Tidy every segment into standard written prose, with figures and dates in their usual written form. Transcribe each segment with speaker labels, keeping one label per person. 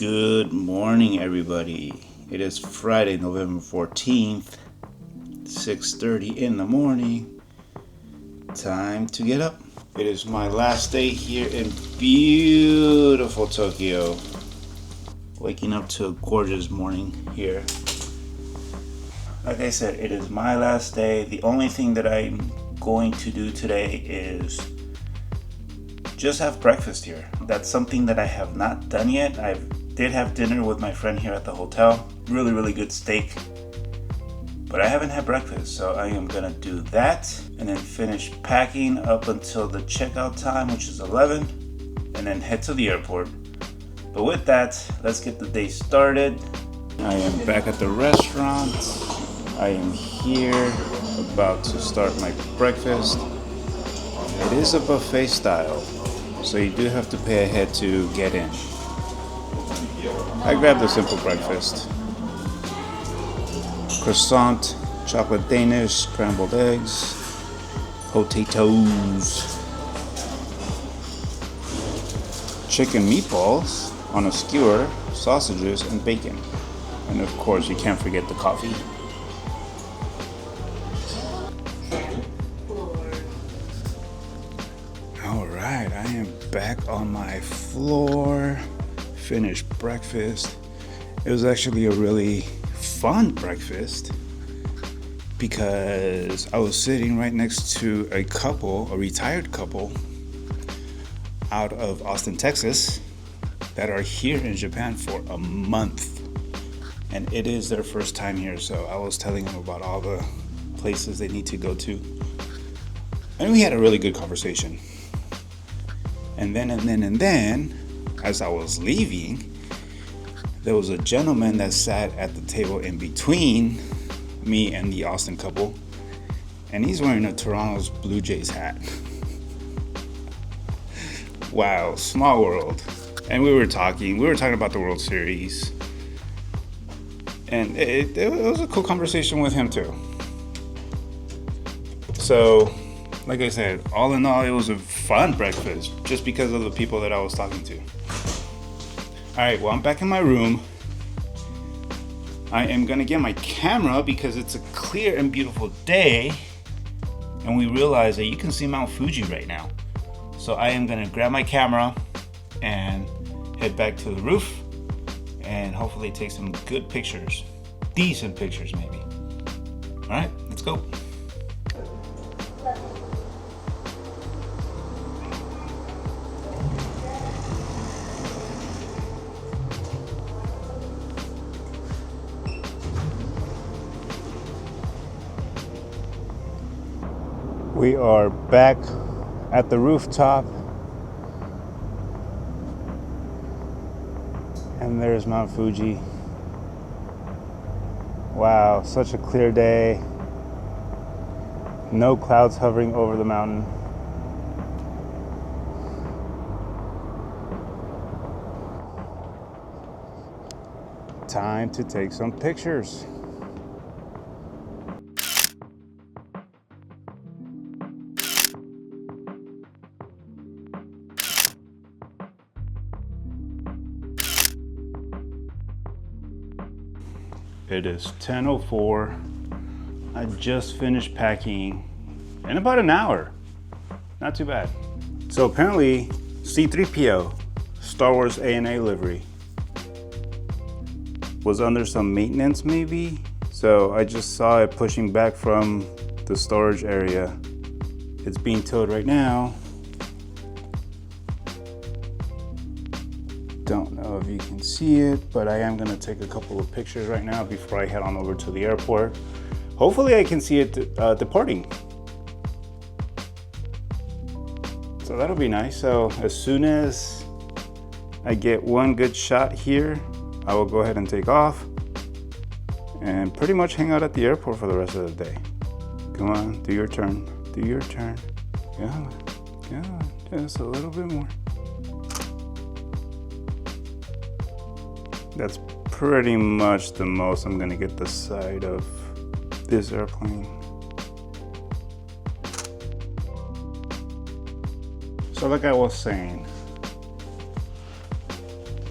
Speaker 1: Good morning, everybody. It is Friday, November 14th, 6:30 in the morning. Time to get up. It is my last day here in beautiful Tokyo. Waking up to a gorgeous morning here. Like I said, it is my last day. The only thing that I'm going to do today is just have breakfast here. That's something that I have not done yet. I did have dinner with my friend here at the hotel. Really good steak. But I haven't had breakfast, so I am gonna do that and then finish packing up until the checkout time, which is 11, and then head to the airport. But with that, let's get the day started. I am back at the restaurant. I am here about to start my breakfast. It is a buffet style, so you do have to pay ahead to get in. I grabbed a simple breakfast. Croissant, chocolate Danish, scrambled eggs, potatoes, chicken meatballs on a skewer, sausages, and bacon. And of course, you can't forget the coffee. Alright, I am back on my floor. Finished breakfast. It was actually a really fun breakfast because I was sitting right next to a retired couple out of Austin, Texas, that are here in Japan for a month. And it is their first time here, so I was telling them about all the places they need to go to. And we had a really good conversation. And then, as I was leaving, there was a gentleman that sat at the table in between me and the Austin couple, and he's wearing a Toronto's Blue Jays hat. Wow, small world. And we were talking about the World Series, and it was a cool conversation with him too. So, like I said, all in all, it was a fun breakfast just because of the people that I was talking to. Alright, well, I'm back in my room. I am gonna get my camera because it's a clear and beautiful day, and we realize that you can see Mount Fuji right now. So I am gonna grab my camera and head back to the roof and hopefully take some good pictures. Decent pictures, maybe. Alright, let's go. We are back at the rooftop, and there's Mount Fuji. Wow, such a clear day. No clouds hovering over the mountain. Time to take some pictures. It is 10:04. I just finished packing in about an hour. Not too bad. So apparently C-3PO, Star Wars A&A livery, was under some maintenance maybe. So I just saw it pushing back from the storage area. It's being towed right now. Don't know if you can see it, but I am gonna take a couple of pictures right now before I head on over to the airport. Hopefully I can see it departing. So that'll be nice. So as soon as I get one good shot here, I will go ahead and take off and pretty much hang out at the airport for the rest of the day. Come on, do your turn, do your turn. Come on, just a little bit more. That's pretty much the most I'm gonna get the side of this airplane. So like I was saying,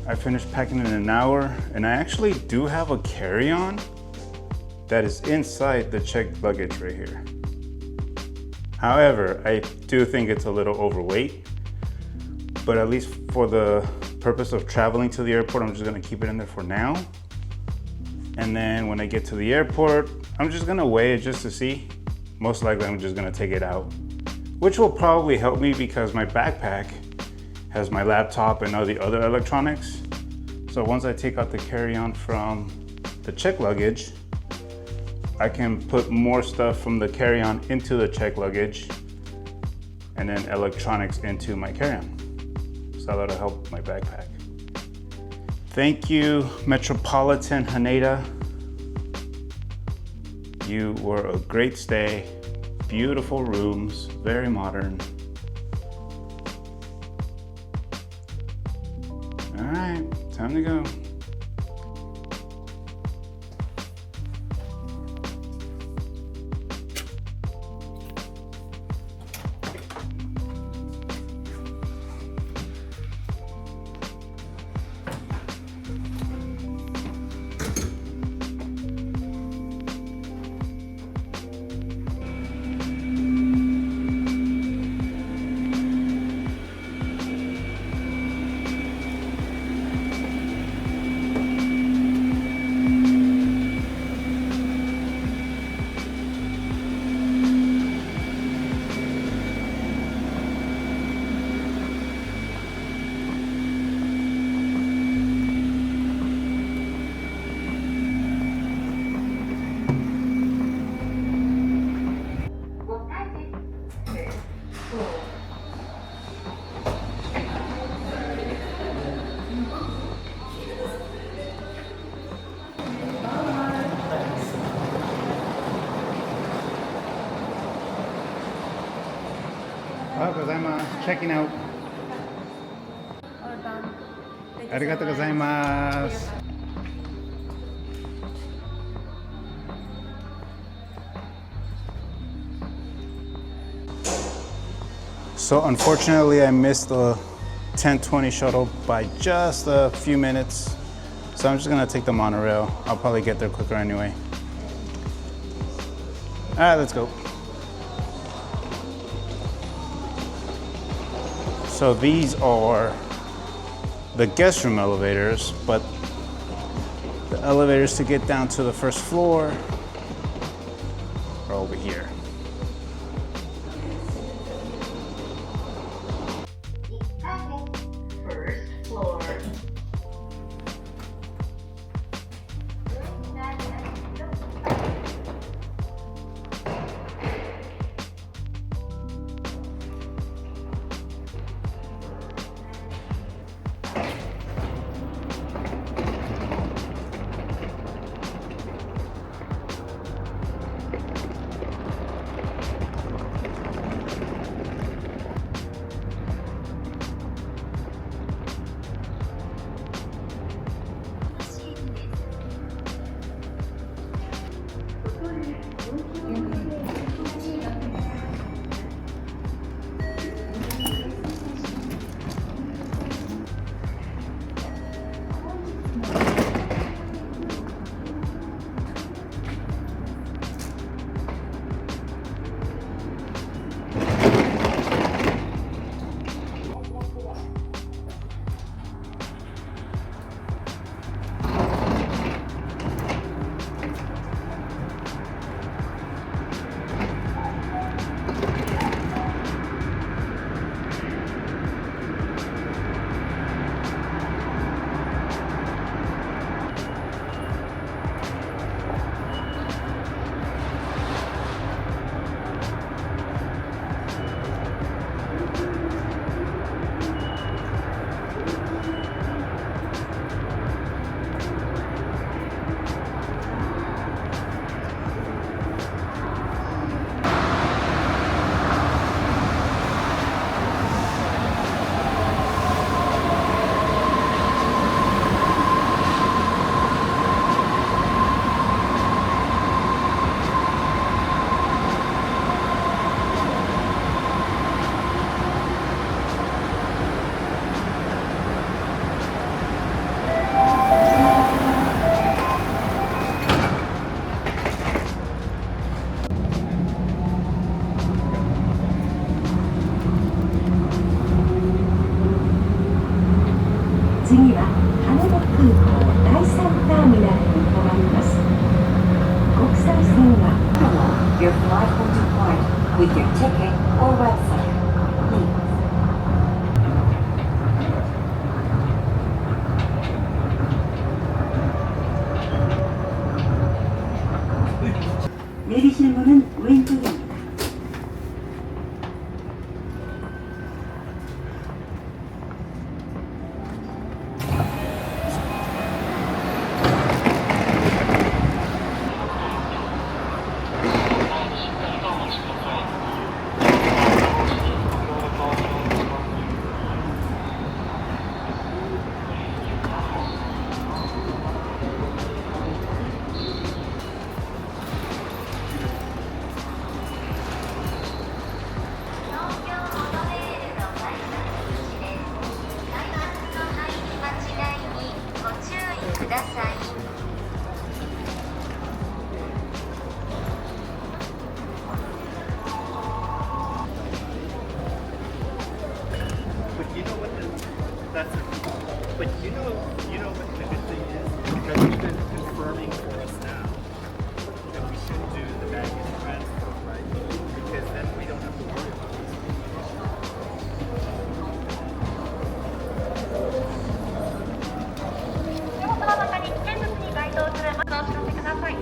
Speaker 1: I finished packing in an hour, and I actually do have a carry-on that is inside the checked luggage right here. However, I do think it's a little overweight, but at least for the purpose of traveling to the airport, I'm just gonna keep it in there for now. And then when I get to the airport, I'm just gonna weigh it just to see. Most likely I'm just gonna take it out, which will probably help me because my backpack has my laptop and all the other electronics. So once I take out the carry-on from the checked luggage, I can put more stuff from the carry-on into the checked luggage and then electronics into my carry-on. So that'll help my backpack. Thank you, Metropolitan Haneda. You were a great stay. Beautiful rooms, very modern. All right, time to go. Checking out. Arigatou gozaimasu. So unfortunately I missed the 10:20 shuttle by just a few minutes. So I'm just gonna take the monorail. I'll probably get there quicker anyway. All right, let's go. So these are the guest room elevators, but the elevators to get down to the first floor are over here.
Speaker 2: First floor. 次は羽田空港第3ターミナルに停まります。国際線は Your flight will depart with your ticket or website. Please. 내리실문은 왼쪽입니다.
Speaker 3: But you know what the good thing is? Because you've been confirming for us now that we should do the baggage transfer, right? Because then we don't have to worry about this.
Speaker 4: 荷物の中に危険物に該当するものをお知らせください。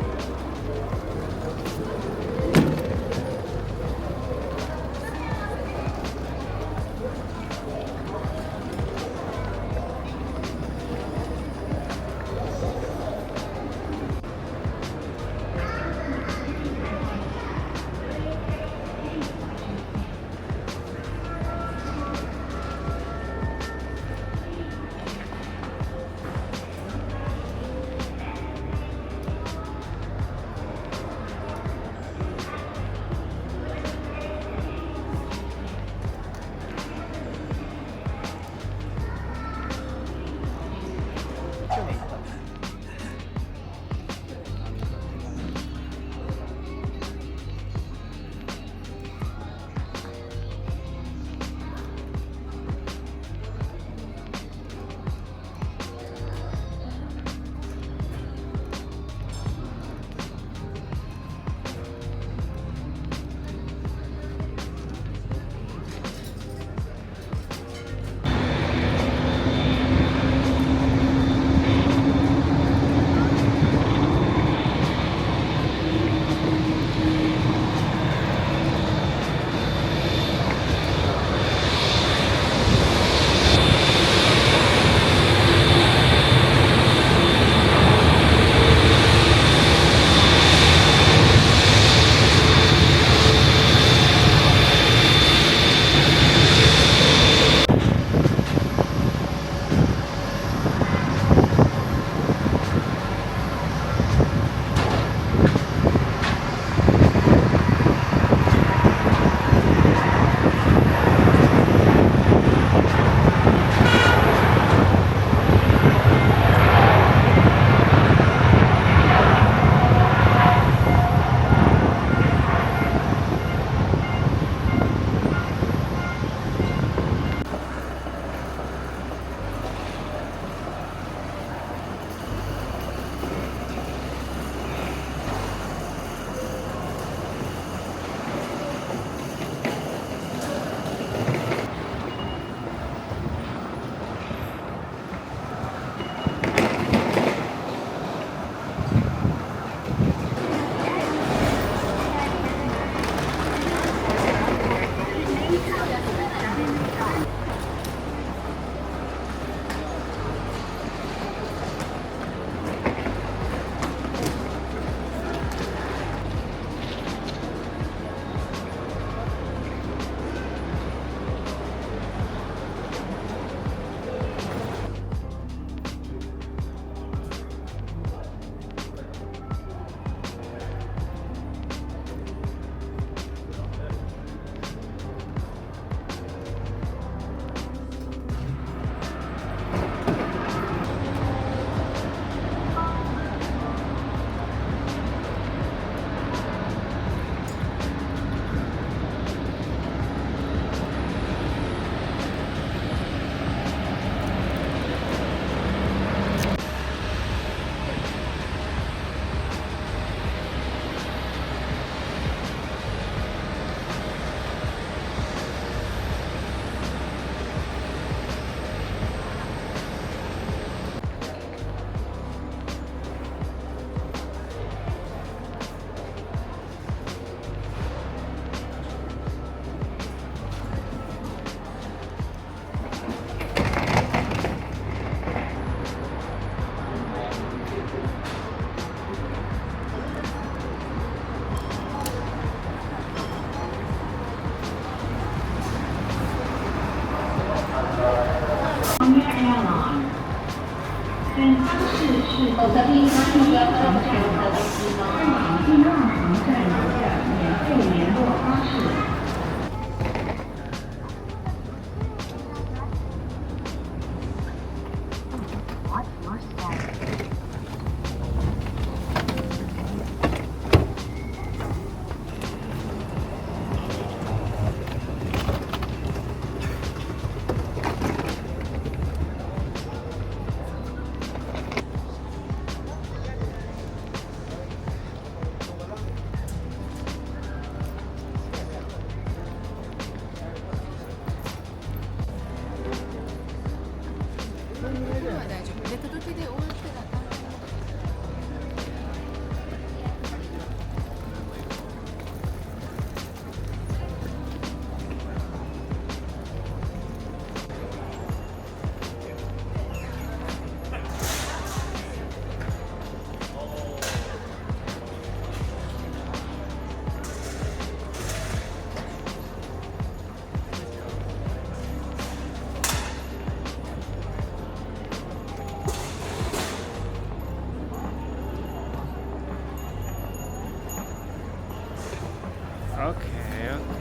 Speaker 3: Okay, okay.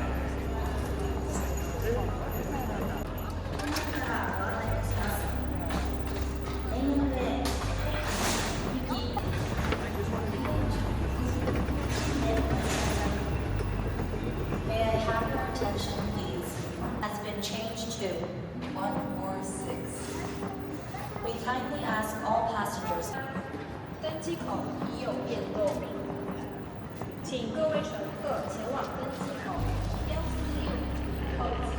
Speaker 5: May I have your attention, please? Has been changed to 146. We kindly ask all passengers. 登机口已有变动，请各位乘客前往登机口146候机。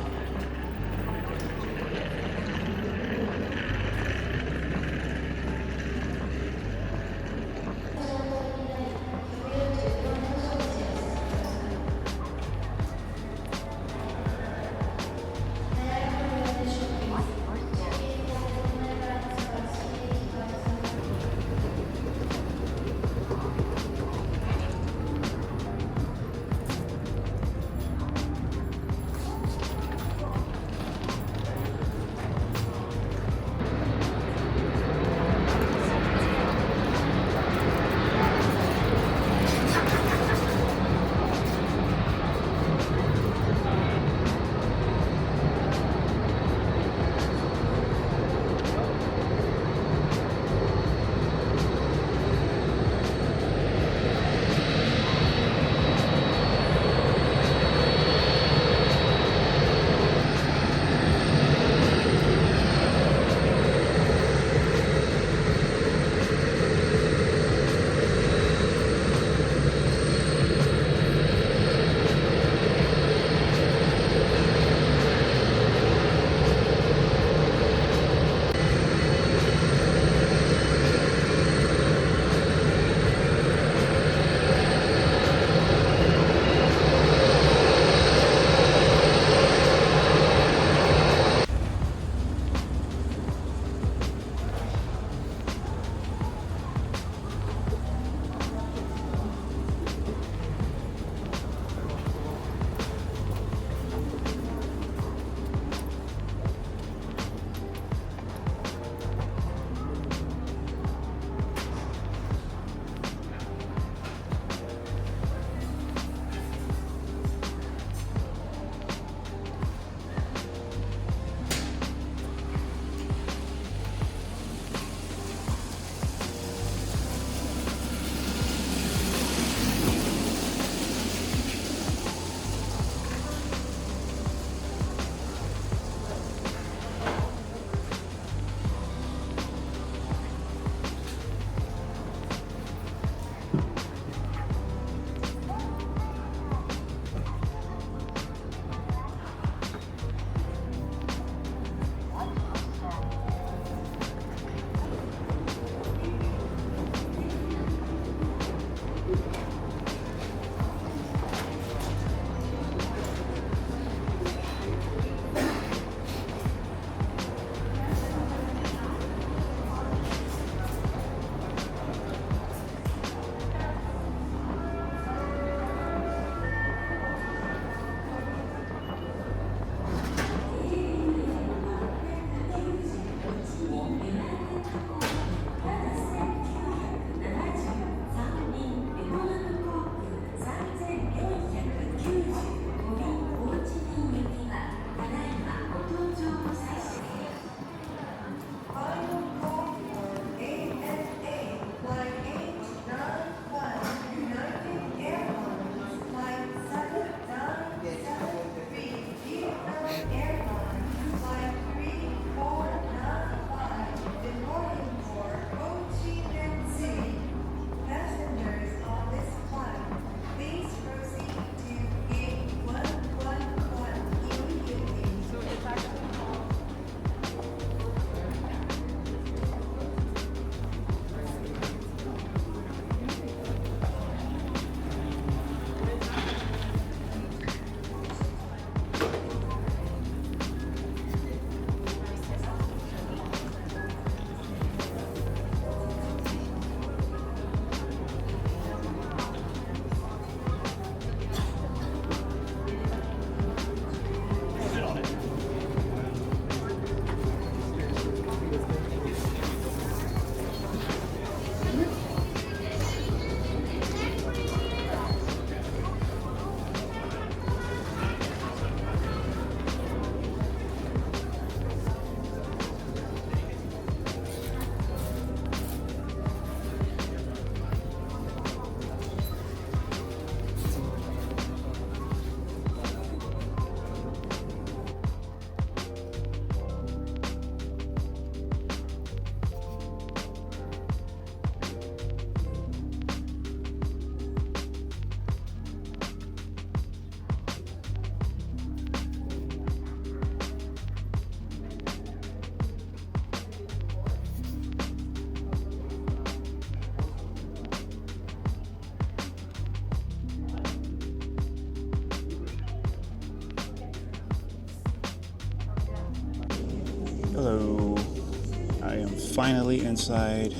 Speaker 1: finally inside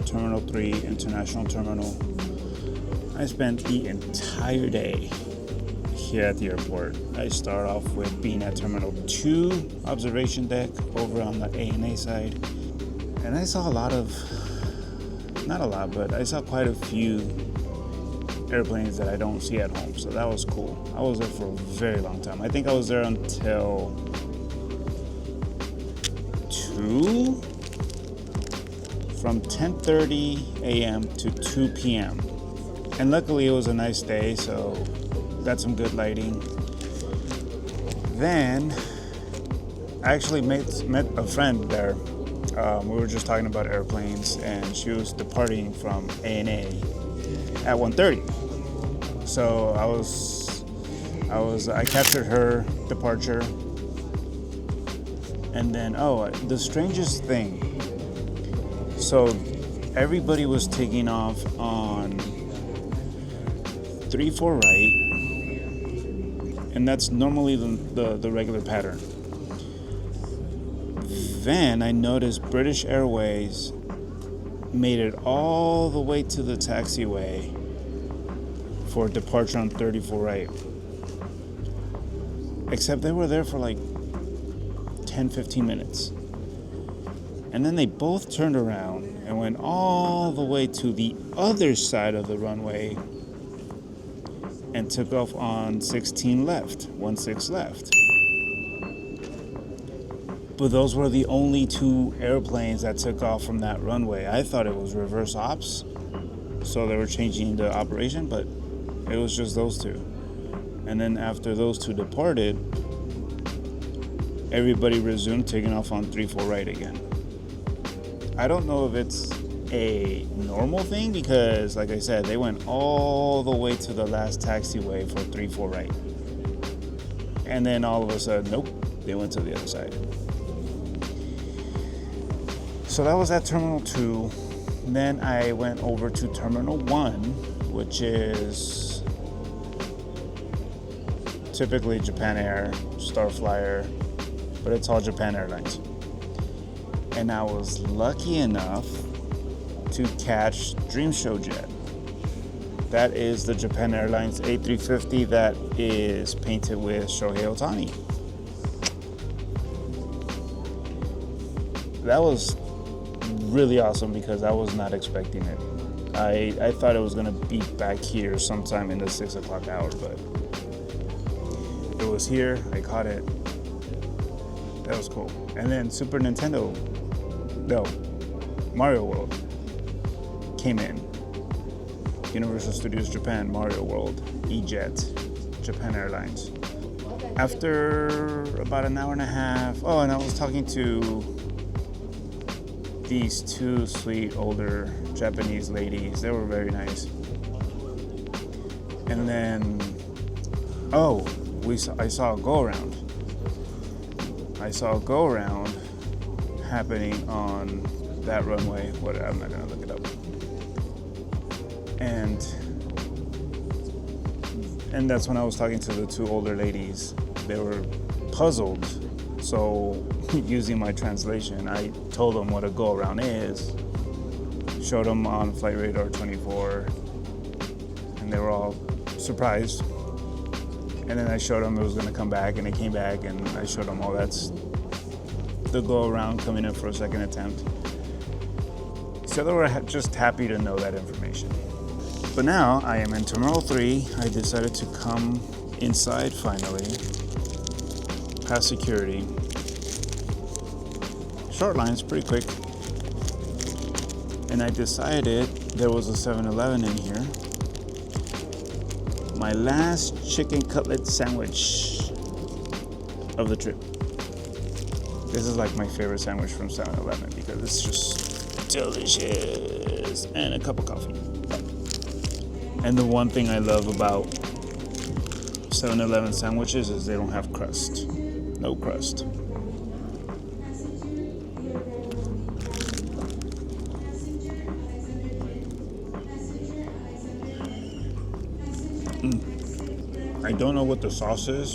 Speaker 1: Terminal 3 International Terminal. I spent the entire day here at the airport. I start off with being at Terminal 2 observation deck over on the ANA side. And I saw not a lot, but I saw quite a few airplanes that I don't see at home. So that was cool. I was there for a very long time. I think I was there until 2, from 10:30 a.m. to 2 p.m. And luckily it was a nice day, so got some good lighting. Then I actually met a friend there. We were just talking about airplanes, and she was departing from ANA at 1:30. So I captured her departure. And then, the strangest thing. So everybody was taking off on 3-4 right, and that's normally the regular pattern. Then I noticed British Airways made it all the way to the taxiway for departure on 34 right. Except they were there for like 10-15 minutes. And then they both turned around and went all the way to the other side of the runway and took off on 16 left. But those were the only 2 airplanes that took off from that runway. I thought it was reverse ops, so they were changing the operation, but it was just those 2. And then after those 2 departed, everybody resumed taking off on 3-4 right again. I don't know if it's a normal thing because, like I said, they went all the way to the last taxiway for 3-4 right. And then all of a sudden, nope, they went to the other side. So that was at Terminal 2. Then I went over to Terminal 1, which is typically Japan Air, Starflyer, but it's all Japan Airlines. And I was lucky enough to catch Dream Show Jet. That is the Japan Airlines A350 that is painted with Shohei Ohtani. That was really awesome because I was not expecting it. I thought it was going to be back here sometime in the 6 o'clock hour, but it was here. I caught it. That was cool. And then Mario World came in. Universal Studios Japan, Mario World, E-Jet, Japan Airlines. After about an hour and a half, and I was talking to these 2 sweet older Japanese ladies. They were very nice. And then, I saw a go-around. I saw a go-around happening on that runway. I'm not gonna look it up. And that's when I was talking to the 2 older ladies. They were puzzled. So using my translation, I told them what a go-around is, showed them on Flight Radar 24, and they were all surprised. And then I showed them it was going to come back, and it came back, and I showed them, that's the go-around coming in for a second attempt. So they were just happy to know that information. But now I am in Terminal 3. I decided to come inside finally, past security. Short lines, pretty quick. And I decided there was a 7-Eleven in here. My last chicken cutlet sandwich of the trip. This is like my favorite sandwich from 7-Eleven because it's just delicious. And a cup of coffee. And the one thing I love about 7-Eleven sandwiches is they don't have crust. No crust. I don't know what the sauce is,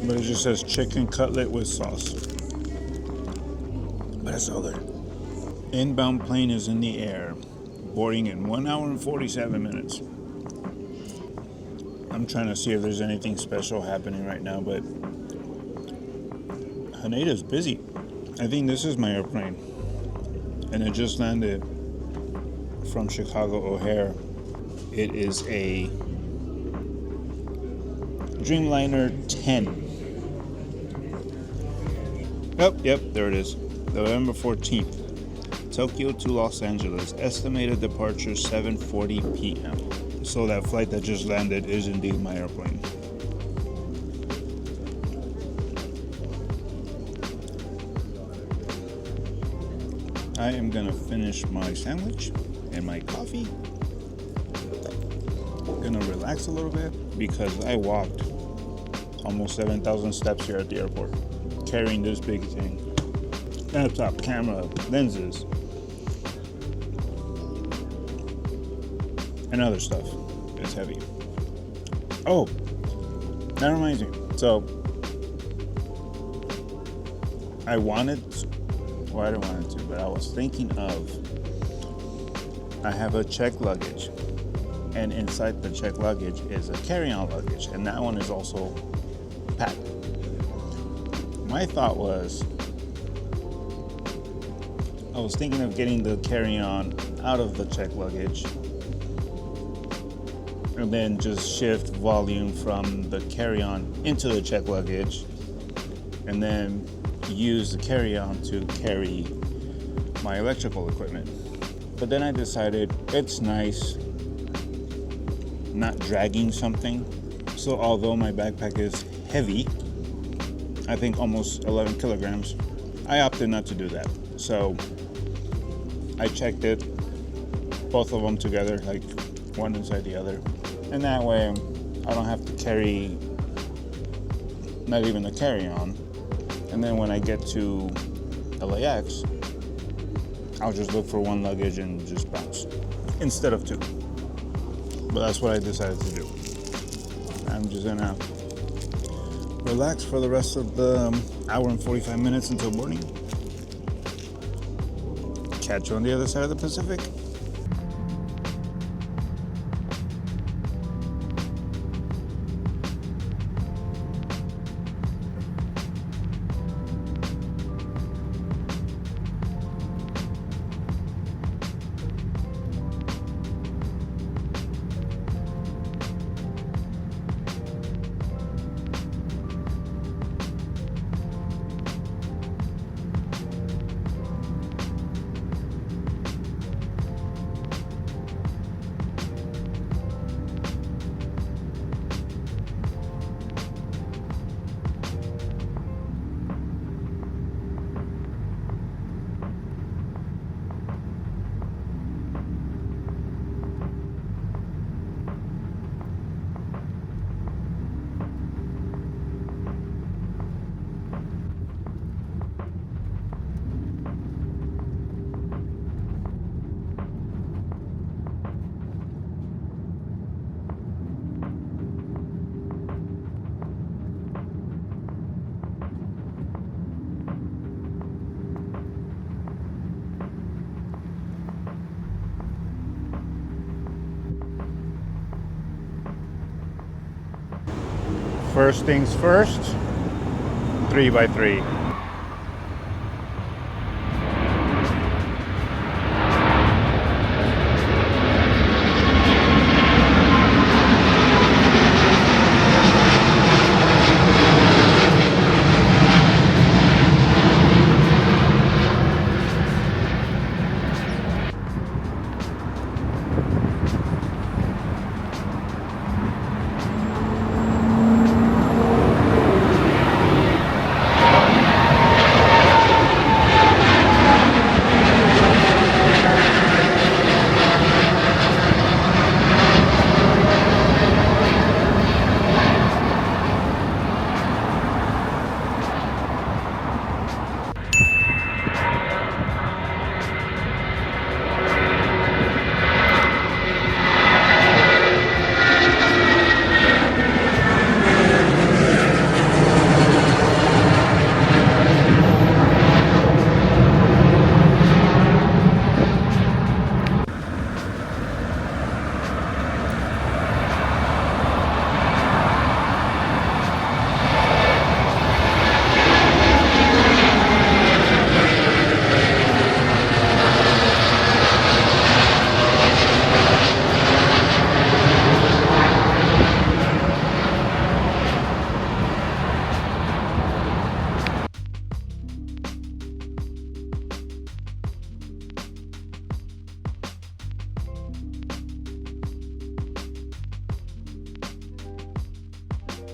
Speaker 1: but it just says chicken cutlet with sauce. But That's all good. Inbound plane is in the air. Boarding in 1 hour and 47 minutes. I'm trying to see if there's anything special happening right now, but Haneda's busy. I think this is my airplane. And it just landed from Chicago O'Hare. It is a Dreamliner 10. Yep, there it is. November 14th. Tokyo to Los Angeles. Estimated departure 7:40 p.m. So that flight that just landed is indeed my airplane. I am gonna finish my sandwich and my coffee. I'm gonna relax a little bit because I walked almost 7,000 steps here at the airport carrying this big thing. Laptop, camera, lenses, and other stuff. It's heavy. Oh, that reminds me. So, I didn't want it to, but I was thinking of, I have a checked luggage, and inside the checked luggage is a carry-on luggage, and that one is also packed. My thought was, I was thinking of getting the carry-on out of the checked luggage and then just shift volume from the carry-on into the checked luggage and then use the carry-on to carry my electrical equipment. But then I decided it's nice not dragging something. So although my backpack is heavy, I think almost 11 kilograms, I opted not to do that. So I checked it, both of them together, like one inside the other. And that way I don't have to carry, not even a carry-on. And then when I get to LAX, I'll just look for one luggage and just bounce instead of two. But that's what I decided to do. I'm just gonna relax for the rest of the hour and 45 minutes until boarding. Catch you on the other side of the Pacific. First things first, 3x3.